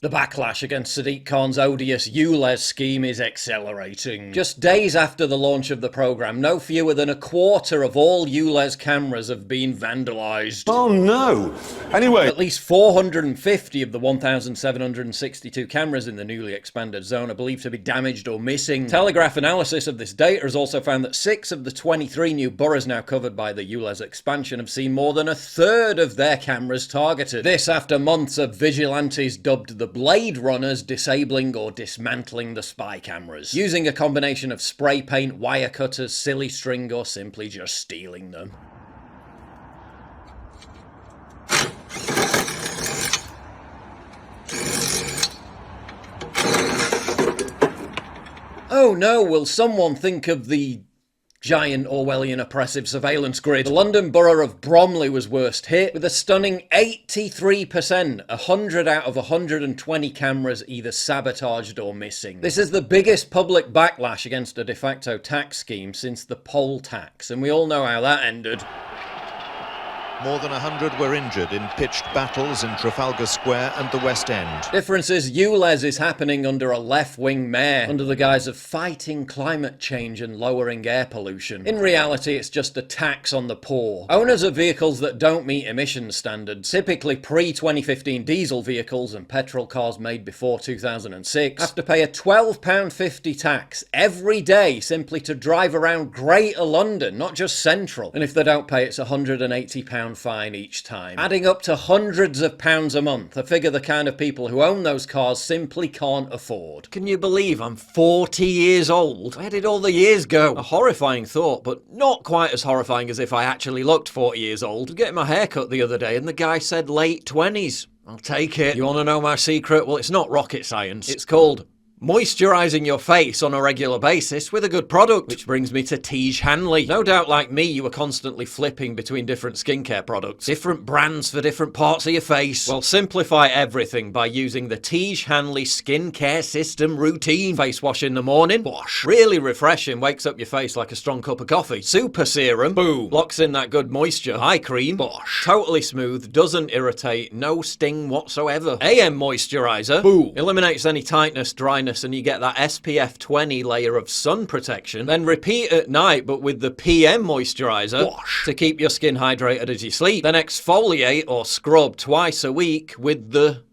The backlash against Sadiq Khan's odious Ulez scheme is accelerating. Just days after the launch of the program, no fewer than a quarter of all Ulez cameras have been vandalized. Oh no! Anyway, At least 450 of the 1,762 cameras in the newly expanded zone are believed to be damaged or missing. Telegraph analysis of this data has also found that 6 of the 23 new boroughs now covered by the Ulez expansion have seen more than a third of their cameras targeted. This after months of vigilantes dubbed the Blade Runners disabling or dismantling the spy cameras, using a combination of spray paint, wire cutters, silly string, or simply just stealing them. Oh no, will someone think of the giant Orwellian oppressive surveillance grid? The London borough of Bromley was worst hit, with a stunning 83%, 100 out of 120 cameras either sabotaged or missing. This is the biggest public backlash against a de facto tax scheme since the poll tax, and we all know how that ended. More than 100 were injured in pitched battles in Trafalgar Square and the West End. Difference is Ulez is happening under a left-wing mayor, under the guise of fighting climate change and lowering air pollution. In reality, it's just a tax on the poor. Owners of vehicles that don't meet emissions standards, typically pre-2015 diesel vehicles and petrol cars made before 2006, have to pay a £12.50 tax every day simply to drive around Greater London, not just Central. And if they don't pay, it's £180 fine each time, adding up to hundreds of pounds a month, a figure the kind of people who own those cars simply can't afford. Can you believe I'm 40 years old? Where did all the years go? A horrifying thought, but not quite as horrifying as if I actually looked 40 years old. I was getting my hair cut the other day and the guy said late 20s. I'll take it. You want to know my secret? Well, it's not rocket science. It's called moisturising your face on a regular basis with a good product. Which brings me to Tiege Hanley. No doubt like me, you were constantly flipping between different skincare products. Different brands for different parts of your face. Well, simplify everything by using the Tiege Hanley Skincare System Routine. Face wash in the morning. Wash. Really refreshing. Wakes up your face like a strong cup of coffee. Super serum. Boom. Locks in that good moisture. Eye cream. Wash. Totally smooth. Doesn't irritate. No sting whatsoever. AM moisturiser. Boom. Eliminates any tightness, dryness, and you get that SPF 20 layer of sun protection. Then repeat at night, but with the PM moisturiser. Wash. To keep your skin hydrated as you sleep. Then exfoliate or scrub twice a week with the...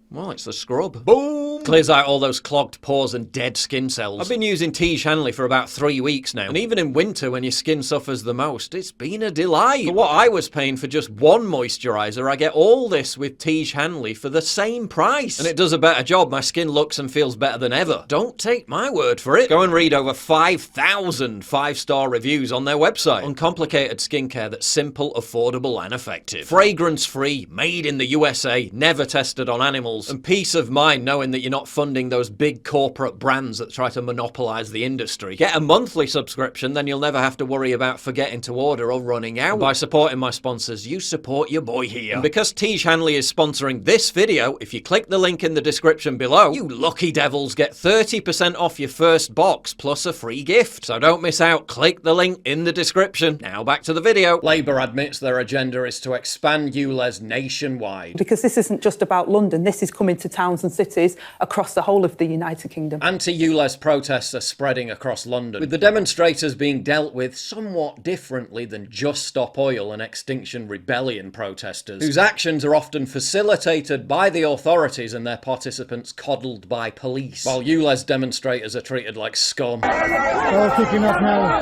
well, it's the scrub. Boom! Clears out all those clogged pores and dead skin cells. I've been using Tiege Hanley for about 3 weeks now, and even in winter when your skin suffers the most, it's been a delight. For what I was paying for just one moisturiser, I get all this with Tiege Hanley for the same price. And it does a better job. My skin looks and feels better than ever. Don't take my word for it. Go and read over 5,000 5-star reviews on their website. Uncomplicated skincare that's simple, affordable, and effective. Fragrance-free, made in the USA, never tested on animals, and peace of mind knowing that you're not funding those big corporate brands that try to monopolize the industry. Get a monthly subscription, then you'll never have to worry about forgetting to order or running out. And by supporting my sponsors, you support your boy here. And because Tiege Hanley is sponsoring this video, if you click the link in the description below, you lucky devils get 30% off your first box plus a free gift. So don't miss out. Click the link in the description. Now back to the video. Labour admits their agenda is to expand Ulez nationwide. Because this isn't just about London, this is coming to towns and cities across the whole of the United Kingdom. Anti-Ulez protests are spreading across London, with the demonstrators being dealt with somewhat differently than Just Stop Oil and Extinction Rebellion protesters, whose actions are often facilitated by the authorities and their participants coddled by police, while Ulez demonstrators are treated like scum. Oh, kicking up now.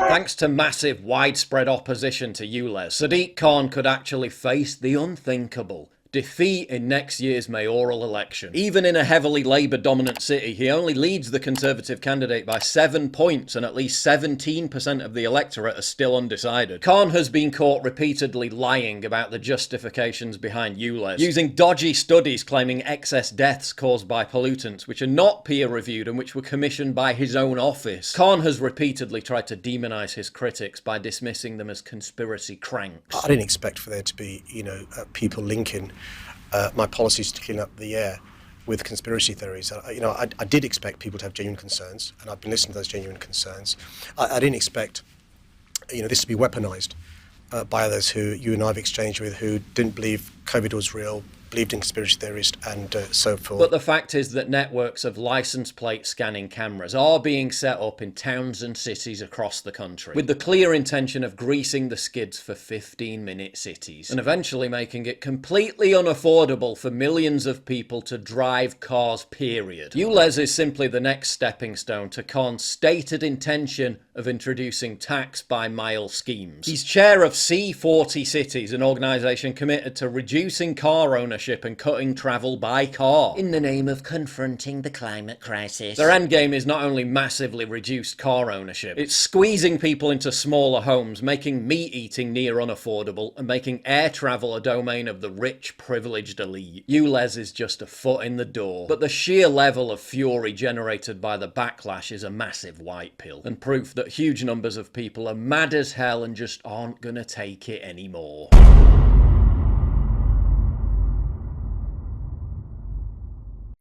Thanks to massive, widespread opposition to Ulez, Sadiq Khan could actually face the unthinkable. Defeat in next year's mayoral election. Even in a heavily Labour-dominant city, he only leads the Conservative candidate by 7 points, and at least 17% of the electorate are still undecided. Khan has been caught repeatedly lying about the justifications behind Ulez, using dodgy studies claiming excess deaths caused by pollutants, which are not peer-reviewed and which were commissioned by his own office. Khan has repeatedly tried to demonise his critics by dismissing them as conspiracy cranks. I didn't expect for there to be, people linking my policies to clean up the air with conspiracy theories. I did expect people to have genuine concerns, and I've been listening to those genuine concerns. I didn't expect, this to be weaponized by others who you and I have exchanged with, who didn't believe COVID was real, believed in conspiracy theories, and so forth. But the fact is that networks of license plate scanning cameras are being set up in towns and cities across the country, with the clear intention of greasing the skids for 15-minute cities, and eventually making it completely unaffordable for millions of people to drive cars, period. Ulez is simply the next stepping stone to Khan's stated intention of introducing tax-by-mile schemes. He's chair of C40 Cities, an organisation committed to reducing car ownership and cutting travel by car, in the name of confronting the climate crisis. Their endgame is not only massively reduced car ownership, it's squeezing people into smaller homes, making meat eating near unaffordable, and making air travel a domain of the rich, privileged elite. Ulez is just a foot in the door, but the sheer level of fury generated by the backlash is a massive white pill, and proof that huge numbers of people are mad as hell and just aren't gonna take it anymore.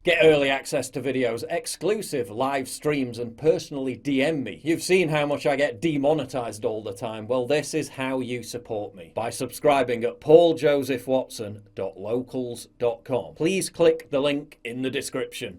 Get early access to videos, exclusive live streams, and personally DM me. You've seen how much I get demonetized all the time. Well, this is how you support me. By subscribing at pauljosephwatson.locals.com. Please click the link in the description.